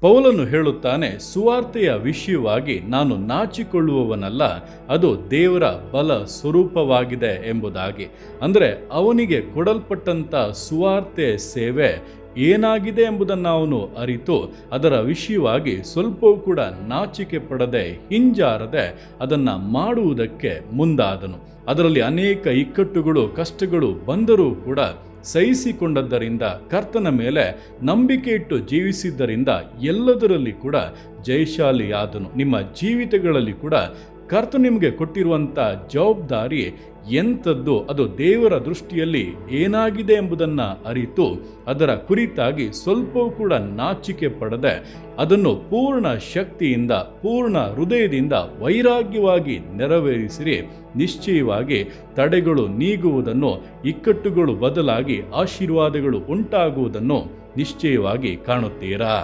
ಪೌಲನು ಹೇಳುತ್ತಾನೆ, ಸುವಾರ್ತೆಯ ವಿಷಯವಾಗಿ ನಾನು ನಾಚಿಕೊಳ್ಳುವವನಲ್ಲ, ಅದು ದೇವರ ಬಲ ಸ್ವರೂಪವಾಗಿದೆ ಎಂಬುದಾಗಿ. ಅಂದರೆ ಅವನಿಗೆ ಕೊಡಲ್ಪಟ್ಟಂಥ ಸುವಾರ್ತೆ ಸೇವೆ ಏನಾಗಿದೆ ಎಂಬುದನ್ನು ಅವನು ಅರಿತು ಅದರ ವಿಷಯವಾಗಿ ಸ್ವಲ್ಪವೂ ಕೂಡ ನಾಚಿಕೆ ಪಡದೆ ಹಿಂಜಾರದೆ ಅದನ್ನು ಮಾಡುವುದಕ್ಕೆ ಮುಂದಾದನು. ಅದರಲ್ಲಿ ಅನೇಕ ಇಕ್ಕಟ್ಟುಗಳು ಕಷ್ಟಗಳು ಬಂದರೂ ಕೂಡ ಸಹಿಸಿಕೊಂಡದ್ದರಿಂದ, ಕರ್ತನ ಮೇಲೆ ನಂಬಿಕೆ ಇಟ್ಟು ಜೀವಿಸಿದ್ದರಿಂದ ಎಲ್ಲದರಲ್ಲಿ ಕೂಡ ಜಯಶಾಲಿಯಾದನು. ನಿಮ್ಮ ಜೀವಿತಗಳಲ್ಲಿ ಕೂಡ ಕರ್ತ ನಿಮಗೆ ಕೊಟ್ಟಿರುವಂಥ ಜವಾಬ್ದಾರಿ ಎಂಥದ್ದು, ಅದು ದೇವರ ದೃಷ್ಟಿಯಲ್ಲಿ ಏನಾಗಿದೆ ಎಂಬುದನ್ನು ಅರಿತು ಅದರ ಕುರಿತಾಗಿ ಸ್ವಲ್ಪವೂ ಕೂಡ ನಾಚಿಕೆ ಪಡದೆ ಅದನ್ನು ಪೂರ್ಣ ಶಕ್ತಿಯಿಂದ ಪೂರ್ಣ ಹೃದಯದಿಂದ ವೈರಾಗ್ಯವಾಗಿ ನೆರವೇರಿಸಿರಿ. ನಿಶ್ಚಯವಾಗಿ ತಡೆಗಳು ನೀಗುವುದನ್ನು, ಇಕ್ಕಟ್ಟುಗಳು ಬದಲಾಗಿ ಆಶೀರ್ವಾದಗಳು ಉಂಟಾಗುವುದನ್ನು ನಿಶ್ಚಯವಾಗಿ ಕಾಣುತ್ತೀರಾ?